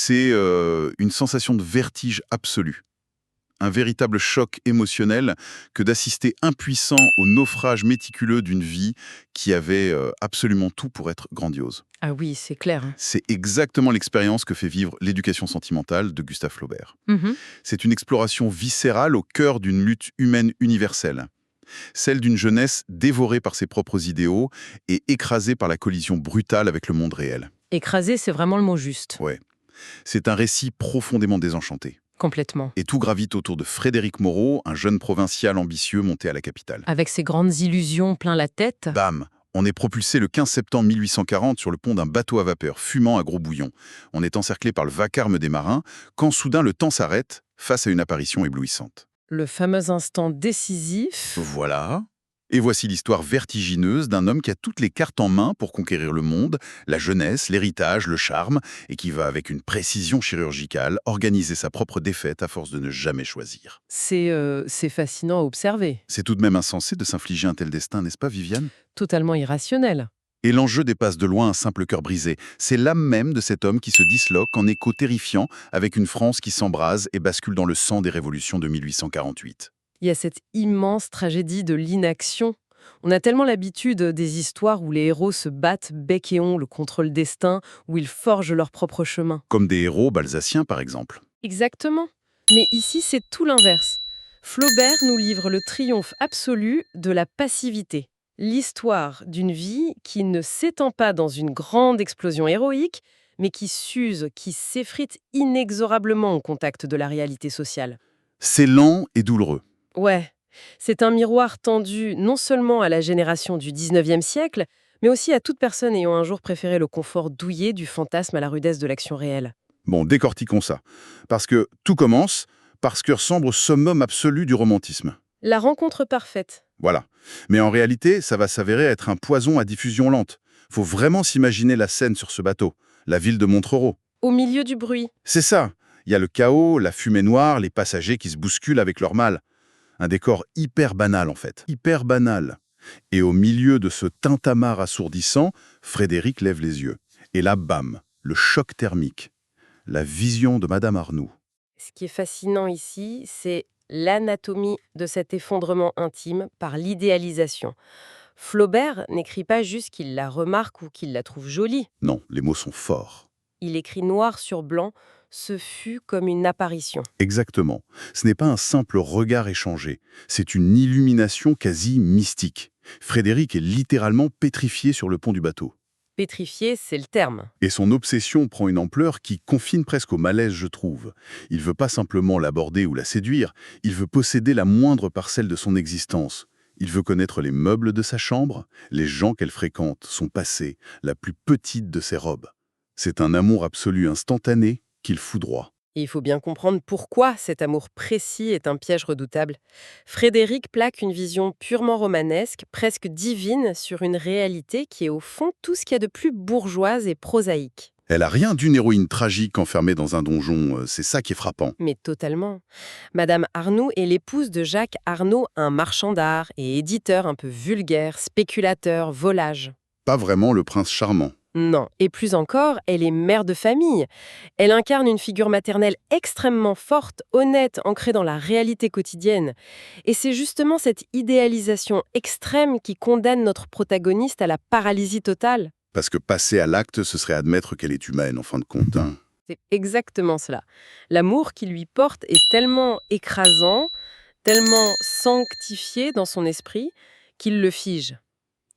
C'est une sensation de vertige absolu. Un véritable choc émotionnel que d'assister impuissant au naufrage méticuleux d'une vie qui avait absolument tout pour être grandiose. Ah oui, c'est clair, hein. C'est exactement l'expérience que fait vivre l'éducation sentimentale de Gustave Flaubert. Mhm. C'est une exploration viscérale au cœur d'une lutte humaine universelle. Celle d'une jeunesse dévorée par ses propres idéaux et écrasée par la collision brutale avec le monde réel. Écraser, c'est vraiment le mot juste. Ouais. C'est un récit profondément désenchanté. Complètement. Et tout gravite autour de Frédéric Moreau, un jeune provincial ambitieux monté à la capitale. Avec ses grandes illusions plein la tête. Bam! On est propulsé le 15 septembre 1840 sur le pont d'un bateau à vapeur fumant à gros bouillon. On est encerclé par le vacarme des marins, quand soudain le temps s'arrête face à une apparition éblouissante. Le fameux instant décisif. Voilà. Et voici l'histoire vertigineuse d'un homme qui a toutes les cartes en main pour conquérir le monde, la jeunesse, l'héritage, le charme, et qui va avec une précision chirurgicale organiser sa propre défaite à force de ne jamais choisir. C'est fascinant à observer. C'est tout de même insensé de s'infliger un tel destin, n'est-ce pas, Viviane? Totalement irrationnel. Et l'enjeu dépasse de loin un simple cœur brisé. C'est l'âme même de cet homme qui se disloque en écho terrifiant avec une France qui s'embrase et bascule dans le sang des révolutions de 1848. Il y a cette immense tragédie de l'inaction. On a tellement l'habitude des histoires où les héros se battent bec et ongle contre le destin, où ils forgent leur propre chemin. Comme des héros balsaciens, par exemple. Exactement. Mais ici, c'est tout l'inverse. Flaubert nous livre le triomphe absolu de la passivité. L'histoire d'une vie qui ne s'étend pas dans une grande explosion héroïque, mais qui s'use, qui s'effrite inexorablement au contact de la réalité sociale. C'est lent et douloureux. Ouais, c'est un miroir tendu non seulement à la génération du 19e siècle, mais aussi à toute personne ayant un jour préféré le confort douillet du fantasme à la rudesse de l'action réelle. Bon, décortiquons ça. Parce que tout commence par ce que ressemble au summum absolu du romantisme. La rencontre parfaite. Voilà. Mais en réalité, ça va s'avérer être un poison à diffusion lente. Faut vraiment s'imaginer la scène sur ce bateau, la ville de Montereau. Au milieu du bruit. C'est ça. Il y a le chaos, la fumée noire, les passagers qui se bousculent avec leur mal. Un décor hyper banal, en fait. Hyper banal. Et au milieu de ce tintamarre assourdissant, Frédéric lève les yeux. Et là, bam, le choc thermique. La vision de Madame Arnoux. Ce qui est fascinant ici, c'est l'anatomie de cet effondrement intime par l'idéalisation. Flaubert n'écrit pas juste qu'il la remarque ou qu'il la trouve jolie. Non, les mots sont forts. Il écrit noir sur blanc, ce fut comme une apparition. Exactement. Ce n'est pas un simple regard échangé, c'est une illumination quasi mystique. Frédéric est littéralement pétrifié sur le pont du bateau. Pétrifié, c'est le terme. Et son obsession prend une ampleur qui confine presque au malaise, je trouve. Il veut pas simplement l'aborder ou la séduire, il veut posséder la moindre parcelle de son existence. Il veut connaître les meubles de sa chambre, les gens qu'elle fréquente, son passé, la plus petite de ses robes. C'est un amour absolu instantané qu'il foudroie. Et il faut bien comprendre pourquoi cet amour précis est un piège redoutable. Frédéric plaque une vision purement romanesque, presque divine, sur une réalité qui est au fond tout ce qu'il y a de plus bourgeoise et prosaïque. Elle a rien d'une héroïne tragique enfermée dans un donjon, c'est ça qui est frappant. Mais totalement. Madame Arnoux est l'épouse de Jacques Arnaud, un marchand d'art et éditeur un peu vulgaire, spéculateur, volage. Pas vraiment le prince charmant. Non, et plus encore, elle est mère de famille. Elle incarne une figure maternelle extrêmement forte, honnête, ancrée dans la réalité quotidienne. Et c'est justement cette idéalisation extrême qui condamne notre protagoniste à la paralysie totale. Parce que passer à l'acte, ce serait admettre qu'elle est humaine, en fin de compte. Hein. C'est exactement cela. L'amour qu'il lui porte est tellement écrasant, tellement sanctifié dans son esprit, qu'il le fige.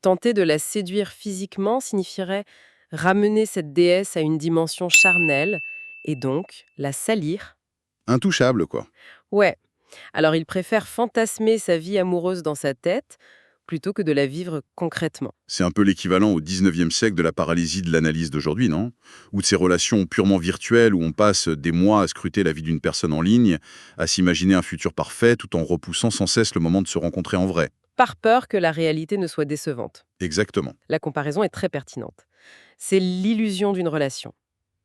Tenter de la séduire physiquement signifierait ramener cette déesse à une dimension charnelle et donc la salir. Intouchable, quoi. Ouais, alors il préfère fantasmer sa vie amoureuse dans sa tête plutôt que de la vivre concrètement. C'est un peu l'équivalent au 19e siècle de la paralysie de l'analyse d'aujourd'hui, non? Ou de ces relations purement virtuelles où on passe des mois à scruter la vie d'une personne en ligne, à s'imaginer un futur parfait tout en repoussant sans cesse le moment de se rencontrer en vrai. Par peur que la réalité ne soit décevante. Exactement. La comparaison est très pertinente. C'est l'illusion d'une relation.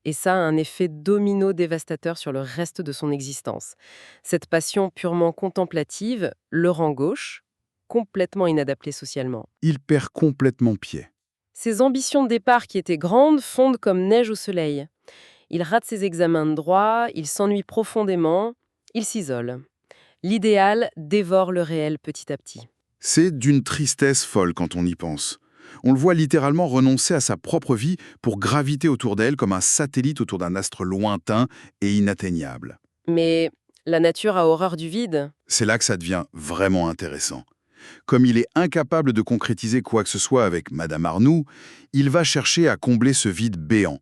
Et ça a un effet domino dévastateur sur le reste de son existence. Cette passion purement contemplative le rend gauche, complètement inadapté socialement. Il perd complètement pied. Ses ambitions de départ qui étaient grandes fondent comme neige au soleil. Il rate ses examens de droit, il s'ennuie profondément, il s'isole. L'idéal dévore le réel petit à petit. C'est d'une tristesse folle quand on y pense. On le voit littéralement renoncer à sa propre vie pour graviter autour d'elle comme un satellite autour d'un astre lointain et inatteignable. Mais la nature a horreur du vide. C'est là que ça devient vraiment intéressant. Comme il est incapable de concrétiser quoi que ce soit avec Madame Arnoux, il va chercher à combler ce vide béant.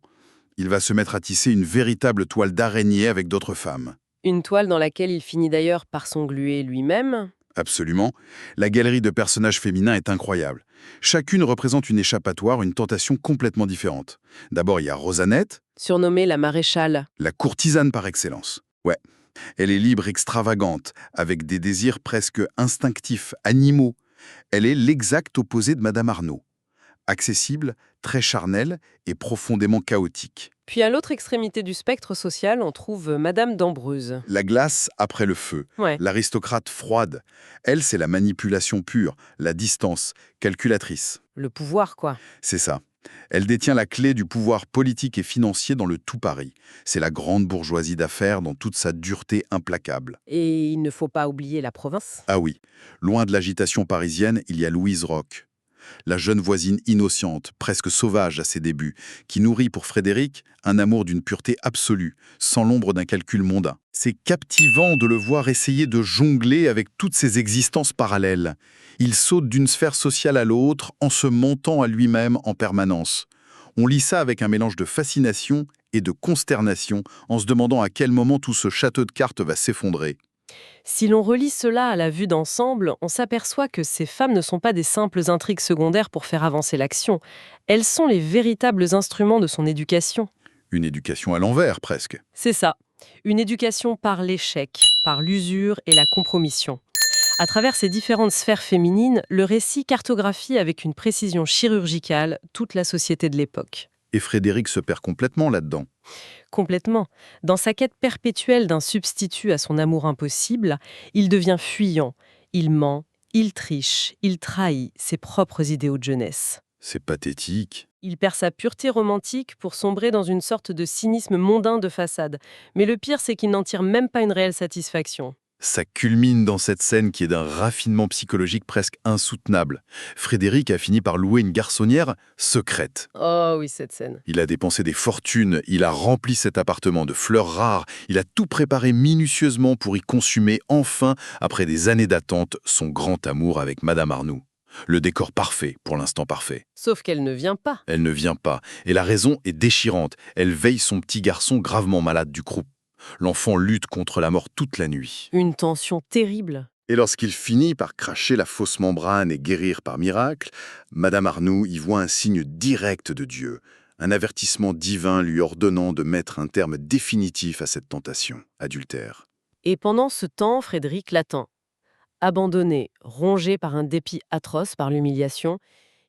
Il va se mettre à tisser une véritable toile d'araignée avec d'autres femmes. Une toile dans laquelle il finit d'ailleurs par s'engluer lui-même. Absolument. La galerie de personnages féminins est incroyable. Chacune représente une échappatoire, une tentation complètement différente. D'abord, il y a Rosanette, Surnommée la maréchale. la courtisane par excellence. Ouais, elle est libre, extravagante, avec des désirs presque instinctifs, animaux. Elle est l'exact opposé de Madame Arnaud. Accessible, très charnelle et profondément chaotique. Puis à l'autre extrémité du spectre social, on trouve Madame d'Ambreuse. La glace après le feu, Ouais, l'aristocrate froide. Elle, c'est la manipulation pure, la distance, calculatrice. le pouvoir quoi. C'est ça. Elle détient la clé du pouvoir politique et financier dans le tout Paris. C'est la grande bourgeoisie d'affaires dans toute sa dureté implacable. Et il ne faut pas oublier la province. Ah oui, loin de l'agitation parisienne, il y a Louise Roch. La jeune voisine innocente, presque sauvage à ses débuts, qui nourrit pour Frédéric un amour d'une pureté absolue, sans l'ombre d'un calcul mondain. C'est captivant de le voir essayer de jongler avec toutes ces existences parallèles. Il saute d'une sphère sociale à l'autre en se montant à lui-même en permanence. On lit ça avec un mélange de fascination et de consternation, en se demandant à quel moment tout ce château de cartes va s'effondrer. Si l'on relie cela à la vue d'ensemble, on s'aperçoit que ces femmes ne sont pas des simples intrigues secondaires pour faire avancer l'action. Elles sont les véritables instruments de son éducation. Une éducation à l'envers, presque. C'est ça. Une éducation par l'échec, par l'usure et la compromission. À travers ces différentes sphères féminines, le récit cartographie avec une précision chirurgicale toute la société de l'époque. Et Frédéric se perd complètement là-dedans. Complètement. Dans sa quête perpétuelle d'un substitut à son amour impossible, il devient fuyant. Il ment, il triche, il trahit ses propres idéaux de jeunesse. C'est pathétique. Il perd sa pureté romantique pour sombrer dans une sorte de cynisme mondain de façade. Mais le pire, c'est qu'il n'en tire même pas une réelle satisfaction. Ça culmine dans cette scène qui est d'un raffinement psychologique presque insoutenable. Frédéric a fini par louer une garçonnière secrète. Oh oui, cette scène. Il a dépensé des fortunes, il a rempli cet appartement de fleurs rares, il a tout préparé minutieusement pour y consumer enfin, après des années d'attente, son grand amour avec Madame Arnoux. Le décor parfait, pour l'instant parfait. Sauf qu'elle ne vient pas. Elle ne vient pas, et la raison est déchirante. Elle veille son petit garçon gravement malade du croup. L'enfant lutte contre la mort toute la nuit. Une tension terrible. Et lorsqu'il finit par cracher la fausse membrane et guérir par miracle, Madame Arnoux y voit un signe direct de Dieu, un avertissement divin lui ordonnant de mettre un terme définitif à cette tentation adultère. Et pendant ce temps, Frédéric l'attend. Abandonné, rongé par un dépit atroce, par l'humiliation,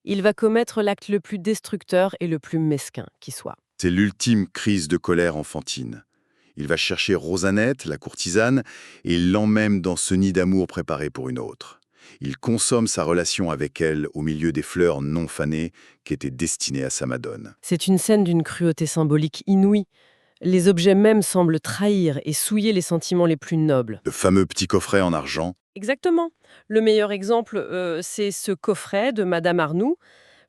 il va commettre l'acte le plus destructeur et le plus mesquin qui soit. C'est l'ultime crise de colère enfantine. Il va chercher Rosanette, la courtisane, et il l'emmène dans ce nid d'amour préparé pour une autre. Il consomme sa relation avec elle au milieu des fleurs non fanées qui étaient destinées à sa madone. C'est une scène d'une cruauté symbolique inouïe. Les objets mêmes semblent trahir et souiller les sentiments les plus nobles. Le fameux petit coffret en argent. Exactement. Le meilleur exemple, c'est ce coffret de Madame Arnoux.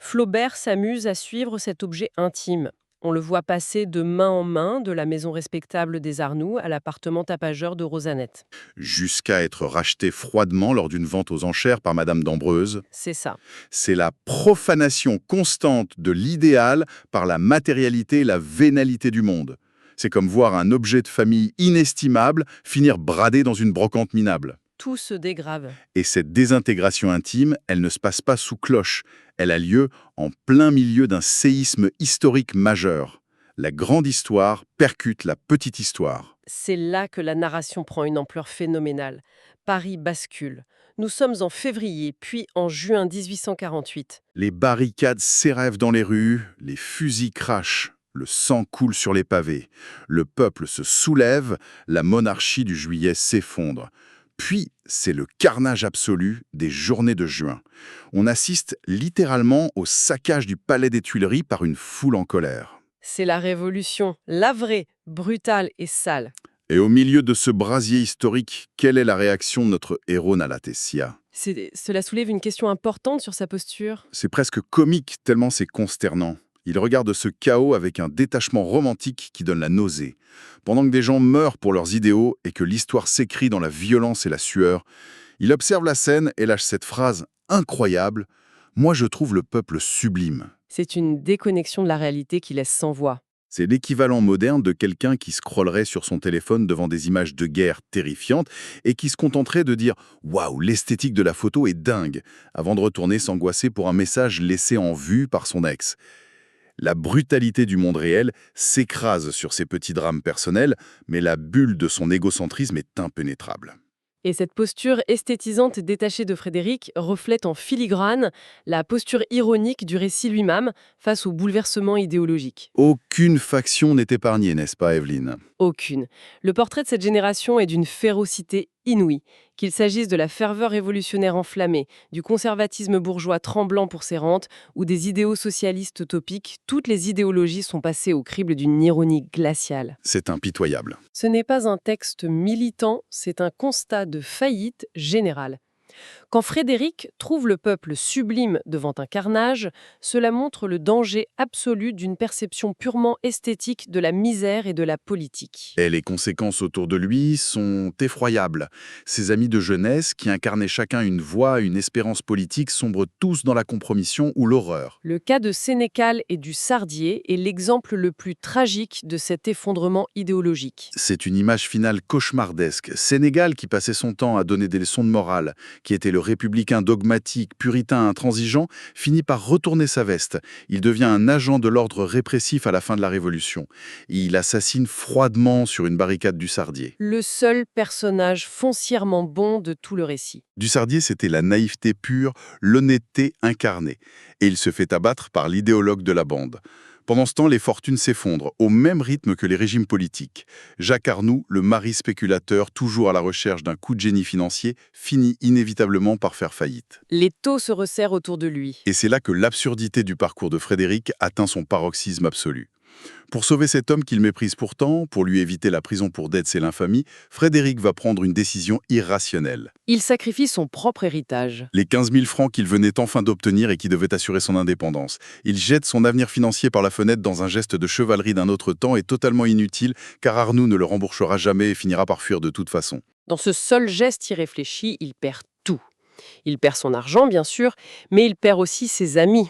Flaubert s'amuse à suivre cet objet intime. On le voit passer de main en main de la maison respectable des Arnoux à l'appartement tapageur de Rosanette. Jusqu'à être racheté froidement lors d'une vente aux enchères par Madame d'Ambreuse. C'est ça. C'est la profanation constante de l'idéal par la matérialité et la vénalité du monde. C'est comme voir un objet de famille inestimable finir bradé dans une brocante minable. Tout se dégrave. Et cette désintégration intime, elle ne se passe pas sous cloche. Elle a lieu en plein milieu d'un séisme historique majeur. La grande histoire percute la petite histoire. C'est là que la narration prend une ampleur phénoménale. Paris bascule. Nous sommes en février, puis en juin 1848. Les barricades s'érèvent dans les rues, les fusils crachent, le sang coule sur les pavés. Le peuple se soulève, la monarchie du juillet s'effondre. Puis, c'est le carnage absolu des journées de juin. On assiste littéralement au saccage du palais des Tuileries par une foule en colère. C'est la révolution, la vraie, brutale et sale. Et au milieu de ce brasier historique, quelle est la réaction de notre héros Nalatessia? Cela soulève une question importante sur sa posture. C'est presque comique tellement c'est consternant. Il regarde ce chaos avec un détachement romantique qui donne la nausée. Pendant que des gens meurent pour leurs idéaux et que l'histoire s'écrit dans la violence et la sueur, il observe la scène et lâche cette phrase incroyable: «Moi je trouve le peuple sublime». C'est une déconnexion de la réalité qui laisse sans voix. C'est l'équivalent moderne de quelqu'un qui scrollerait sur son téléphone devant des images de guerre terrifiantes et qui se contenterait de dire «Waouh, l'esthétique de la photo est dingue», avant de retourner s'angoisser pour un message laissé en vue par son ex. La brutalité du monde réel s'écrase sur ses petits drames personnels, mais la bulle de son égocentrisme est impénétrable. Et cette posture esthétisante et détachée de Frédéric reflète en filigrane la posture ironique du récit lui-même face au bouleversement idéologique. Aucune faction n'est épargnée, n'est-ce pas, Evelyne? Aucune. Le portrait de cette génération est d'une férocité inouïe. Qu'il s'agisse de la ferveur révolutionnaire enflammée, du conservatisme bourgeois tremblant pour ses rentes ou des idéaux socialistes utopiques, toutes les idéologies sont passées au crible d'une ironie glaciale. C'est impitoyable. Ce n'est pas un texte militant, c'est un constat de faillite générale. Quand Frédéric trouve le peuple sublime devant un carnage, cela montre le danger absolu d'une perception purement esthétique de la misère et de la politique. Et les conséquences autour de lui sont effroyables. Ses amis de jeunesse, qui incarnaient chacun une voix, une espérance politique, sombrent tous dans la compromission ou l'horreur. Le cas de Sénécal et du Sardier est l'exemple le plus tragique de cet effondrement idéologique. C'est une image finale cauchemardesque. Sénégal, qui passait son temps à donner des leçons de morale, qui était le républicain dogmatique, puritain, intransigeant, finit par retourner sa veste. Il devient un agent de l'ordre répressif à la fin de la Révolution. Il assassine froidement sur une barricade du Sardier. Le seul personnage foncièrement bon de tout le récit. Du Sardier, c'était la naïveté pure, l'honnêteté incarnée. Et il se fait abattre par l'idéologue de la bande. Pendant ce temps, les fortunes s'effondrent, au même rythme que les régimes politiques. Jacques Arnoux, le mari spéculateur, toujours à la recherche d'un coup de génie financier, finit inévitablement par faire faillite. Les taux se resserrent autour de lui. Et c'est là que l'absurdité du parcours de Frédéric atteint son paroxysme absolu. Pour sauver cet homme qu'il méprise pourtant, pour lui éviter la prison pour dettes et l'infamie, Frédéric va prendre une décision irrationnelle. Il sacrifie son propre héritage. Les 15 000 francs qu'il venait enfin d'obtenir et qui devaient assurer son indépendance. Il jette son avenir financier par la fenêtre dans un geste de chevalerie d'un autre temps et totalement inutile, car Arnoux ne le remboursera jamais et finira par fuir de toute façon. Dans ce seul geste irréfléchi, il perd tout. Il perd son argent, bien sûr, mais il perd aussi ses amis.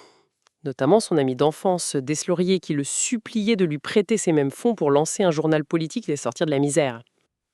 Notamment son ami d'enfance, Deslauriers, qui le suppliait de lui prêter ces mêmes fonds pour lancer un journal politique et sortir de la misère.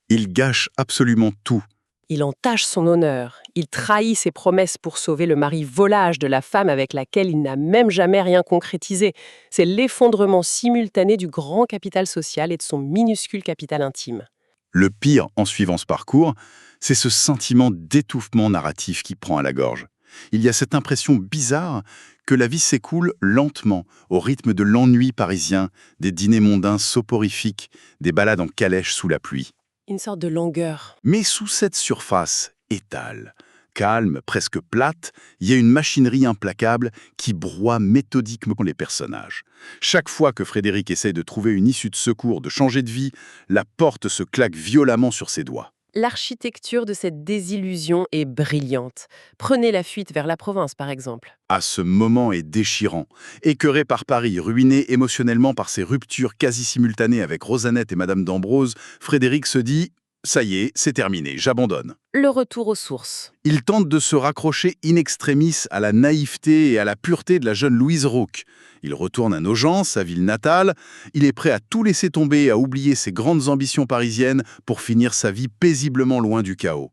Il gâche absolument tout. Il entache son honneur. Il trahit ses promesses pour sauver le mari volage de la femme avec laquelle il n'a même jamais rien concrétisé. C'est l'effondrement simultané du grand capital social et de son minuscule capital intime. Le pire en suivant ce parcours, c'est ce sentiment d'étouffement narratif qui prend à la gorge. Il y a cette impression bizarre que la vie s'écoule lentement, au rythme de l'ennui parisien, des dîners mondains soporifiques, des balades en calèche sous la pluie. Une sorte de langueur. Mais sous cette surface étale, calme, presque plate, il y a une machinerie implacable qui broie méthodiquement les personnages. Chaque fois que Frédéric essaie de trouver une issue de secours, de changer de vie, la porte se claque violemment sur ses doigts. L'architecture de cette désillusion est brillante. Prenez la fuite vers la province, par exemple. À ce moment est déchirant. Écœuré par Paris, ruiné émotionnellement par ses ruptures quasi simultanées avec Rosanette et Madame d'Ambrose, Frédéric se dit « Ça y est, c'est terminé, j'abandonne ». Le retour aux sources. Il tente de se raccrocher in extremis à la naïveté et à la pureté de la jeune Louise Rauque. Il retourne à Nogent, sa ville natale. Il est prêt à tout laisser tomber et à oublier ses grandes ambitions parisiennes pour finir sa vie paisiblement loin du chaos.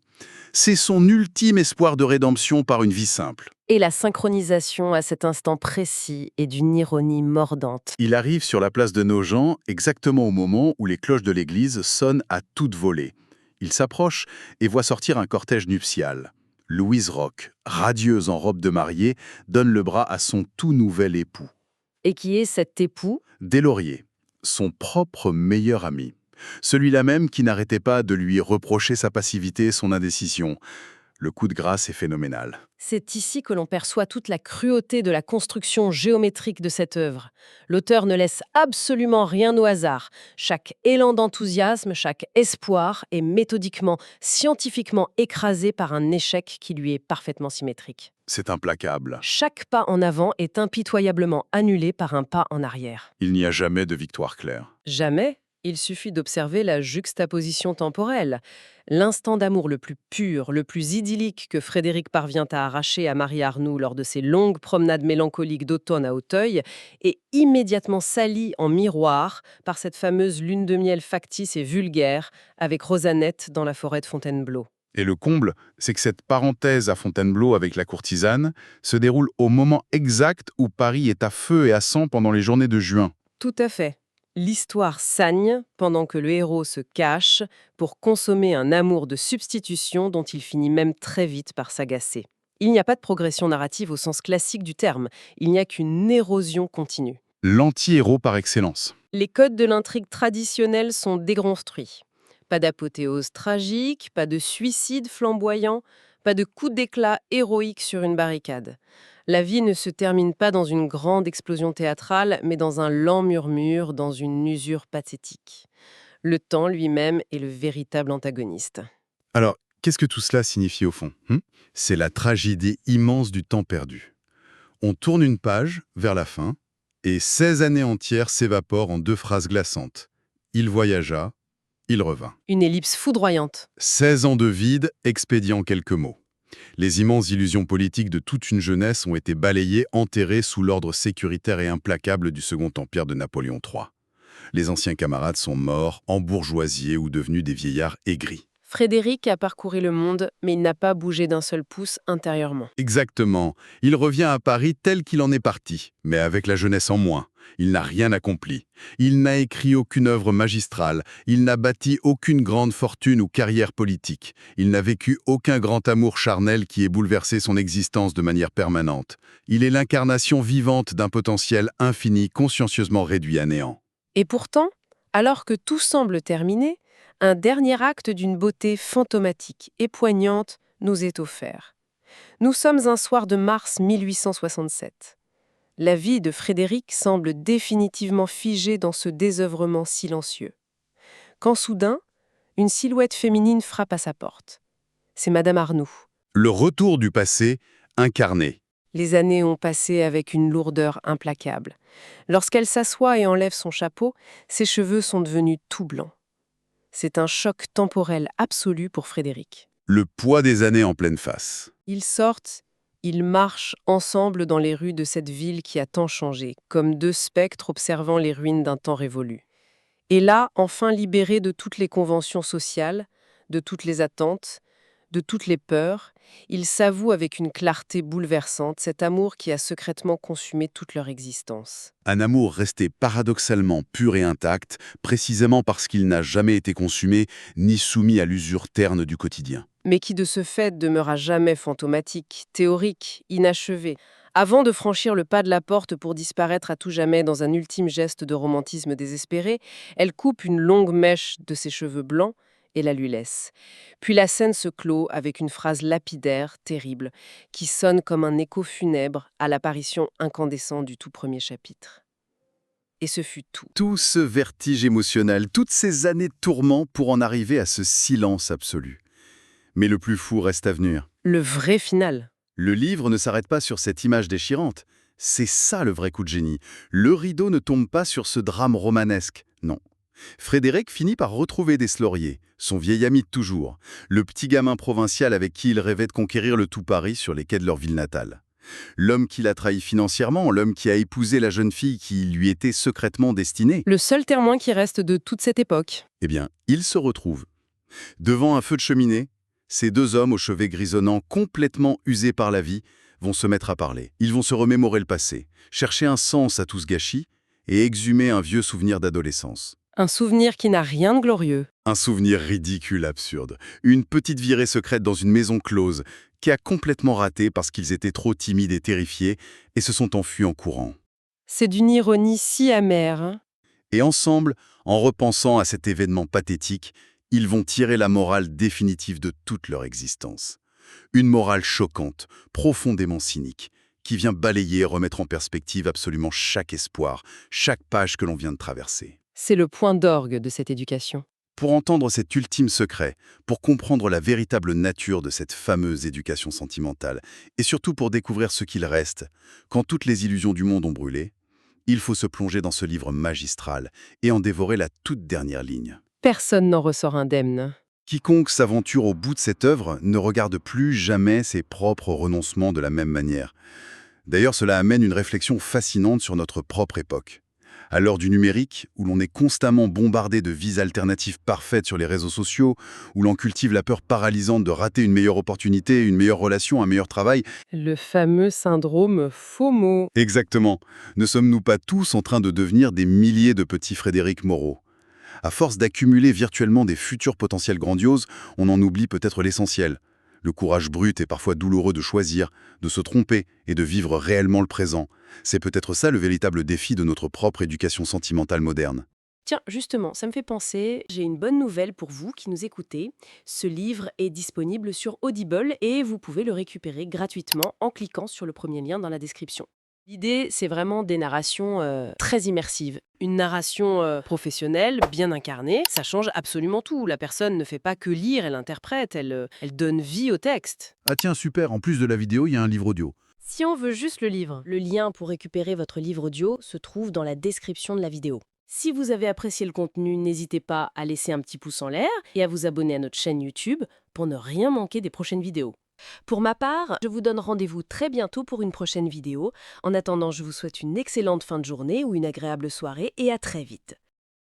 C'est son ultime espoir de rédemption par une vie simple. Et la synchronisation à cet instant précis est d'une ironie mordante. Il arrive sur la place de Nogent exactement au moment où les cloches de l'église sonnent à toute volée. Il s'approche et voit sortir un cortège nuptial. Louise Rauque, radieuse en robe de mariée, donne le bras à son tout nouvel époux. Et qui est cet époux? Deslauriers, son propre meilleur ami. Celui-là même qui n'arrêtait pas de lui reprocher sa passivité et son indécision. Le coup de grâce est phénoménal. C'est ici que l'on perçoit toute la cruauté de la construction géométrique de cette œuvre. L'auteur ne laisse absolument rien au hasard. Chaque élan d'enthousiasme, chaque espoir est méthodiquement, scientifiquement écrasé par un échec qui lui est parfaitement symétrique. C'est implacable. Chaque pas en avant est impitoyablement annulé par un pas en arrière. Il n'y a jamais de victoire claire. Jamais, il suffit d'observer la juxtaposition temporelle. L'instant d'amour le plus pur, le plus idyllique que Frédéric parvient à arracher à Marie Arnoux lors de ses longues promenades mélancoliques d'automne à Auteuil est immédiatement sali en miroir par cette fameuse lune de miel factice et vulgaire avec Rosanette dans la forêt de Fontainebleau. Et le comble, c'est que cette parenthèse à Fontainebleau avec la courtisane se déroule au moment exact où Paris est à feu et à sang pendant les journées de juin. Tout à fait. L'histoire sagne pendant que le héros se cache pour consommer un amour de substitution dont il finit même très vite par s'agacer. Il n'y a pas de progression narrative au sens classique du terme, il n'y a qu'une érosion continue. L'anti-héros par excellence. Les codes de l'intrigue traditionnelle sont déconstruits. Pas d'apothéose tragique, pas de suicide flamboyant, pas de coup d'éclat héroïque sur une barricade. La vie ne se termine pas dans une grande explosion théâtrale, mais dans un lent murmure, dans une usure pathétique. Le temps lui-même est le véritable antagoniste. Alors, qu'est-ce que tout cela signifie au fond C'est la tragédie immense du temps perdu. On tourne une page vers la fin, et 16 années entières s'évaporent en 2 phrases glaçantes. Il voyagea, il revint. Une ellipse foudroyante. 16 ans de vide expédiés en quelques mots. Les immenses illusions politiques de toute une jeunesse ont été balayées, enterrées sous l'ordre sécuritaire et implacable du Second Empire de Napoléon III. Les anciens camarades sont morts, embourgeoisiés ou devenus des vieillards aigris. Frédéric a parcouru le monde, mais il n'a pas bougé d'un seul pouce intérieurement. Exactement. Il revient à Paris tel qu'il en est parti, mais avec la jeunesse en moins. Il n'a rien accompli. Il n'a écrit aucune œuvre magistrale. Il n'a bâti aucune grande fortune ou carrière politique. Il n'a vécu aucun grand amour charnel qui ait bouleversé son existence de manière permanente. Il est l'incarnation vivante d'un potentiel infini consciencieusement réduit à néant. Et pourtant, alors que tout semble terminé, un dernier acte d'une beauté fantomatique et poignante nous est offert. Nous sommes un soir de mars 1867. La vie de Frédéric semble définitivement figée dans ce désœuvrement silencieux. Quand soudain, une silhouette féminine frappe à sa porte. C'est Madame Arnoux. Le retour du passé incarné. Les années ont passé avec une lourdeur implacable. Lorsqu'elle s'assoit et enlève son chapeau, ses cheveux sont devenus tout blancs. C'est un choc temporel absolu pour Frédéric. Le poids des années en pleine face. Ils sortent, ils marchent ensemble dans les rues de cette ville qui a tant changé, comme 2 spectres observant les ruines d'un temps révolu. Et là, enfin libérés de toutes les conventions sociales, de toutes les attentes, de toutes les peurs, ils s'avouent avec une clarté bouleversante cet amour qui a secrètement consumé toute leur existence. Un amour resté paradoxalement pur et intact, précisément parce qu'il n'a jamais été consumé, ni soumis à l'usure terne du quotidien. Mais qui de ce fait demeura jamais fantomatique, théorique, inachevé, avant de franchir le pas de la porte pour disparaître à tout jamais dans un ultime geste de romantisme désespéré, elle coupe une longue mèche de ses cheveux blancs et la lui laisse. Puis la scène se clôt avec une phrase lapidaire, terrible, qui sonne comme un écho funèbre à l'apparition incandescente du tout premier chapitre. Et ce fut tout. Tout ce vertige émotionnel, toutes ces années de tourment pour en arriver à ce silence absolu. Mais le plus fou reste à venir. Le vrai final. Le livre ne s'arrête pas sur cette image déchirante. C'est ça le vrai coup de génie. Le rideau ne tombe pas sur ce drame romanesque, non. Frédéric finit par retrouver Deslauriers, son vieil ami de toujours, le petit gamin provincial avec qui il rêvait de conquérir le tout Paris sur les quais de leur ville natale. L'homme qui l'a trahi financièrement, l'homme qui a épousé la jeune fille qui lui était secrètement destinée. Le seul témoin qui reste de toute cette époque. Eh bien, ils se retrouvent. Devant un feu de cheminée, ces 2 hommes aux cheveux grisonnants, complètement usés par la vie, vont se mettre à parler. Ils vont se remémorer le passé, chercher un sens à tout ce gâchis et exhumer un vieux souvenir d'adolescence. Un souvenir qui n'a rien de glorieux. Un souvenir ridicule, absurde. Une petite virée secrète dans une maison close qui a complètement raté parce qu'ils étaient trop timides et terrifiés et se sont enfuis en courant. C'est d'une ironie si amère. Hein. Et ensemble, en repensant à cet événement pathétique, ils vont tirer la morale définitive de toute leur existence. Une morale choquante, profondément cynique, qui vient balayer et remettre en perspective absolument chaque espoir, chaque page que l'on vient de traverser. C'est le point d'orgue de cette éducation. Pour entendre cet ultime secret, pour comprendre la véritable nature de cette fameuse éducation sentimentale, et surtout pour découvrir ce qu'il reste, quand toutes les illusions du monde ont brûlé, il faut se plonger dans ce livre magistral et en dévorer la toute dernière ligne. Personne n'en ressort indemne. Quiconque s'aventure au bout de cette œuvre ne regarde plus jamais ses propres renoncements de la même manière. D'ailleurs, cela amène une réflexion fascinante sur notre propre époque. À l'heure du numérique, où l'on est constamment bombardé de vies alternatives parfaites sur les réseaux sociaux, où l'on cultive la peur paralysante de rater une meilleure opportunité, une meilleure relation, un meilleur travail. Le fameux syndrome FOMO. Exactement. Ne sommes-nous pas tous en train de devenir des milliers de petits Frédéric Moreau? À force d'accumuler virtuellement des futurs potentiels grandioses, on en oublie peut-être l'essentiel. Le courage brut et parfois douloureux de choisir, de se tromper et de vivre réellement le présent. C'est peut-être ça le véritable défi de notre propre éducation sentimentale moderne. Tiens, justement, ça me fait penser, j'ai une bonne nouvelle pour vous qui nous écoutez. Ce livre est disponible sur Audible et vous pouvez le récupérer gratuitement en cliquant sur le premier lien dans la description. L'idée, c'est vraiment des narrations très immersives. Une narration professionnelle, bien incarnée, ça change absolument tout. La personne ne fait pas que lire, elle interprète, elle donne vie au texte. Ah tiens, super, en plus de la vidéo, il y a un livre audio. Si on veut juste le livre, le lien pour récupérer votre livre audio se trouve dans la description de la vidéo. Si vous avez apprécié le contenu, n'hésitez pas à laisser un petit pouce en l'air et à vous abonner à notre chaîne YouTube pour ne rien manquer des prochaines vidéos. Pour ma part, je vous donne rendez-vous très bientôt pour une prochaine vidéo. En attendant, je vous souhaite une excellente fin de journée ou une agréable soirée et à très vite.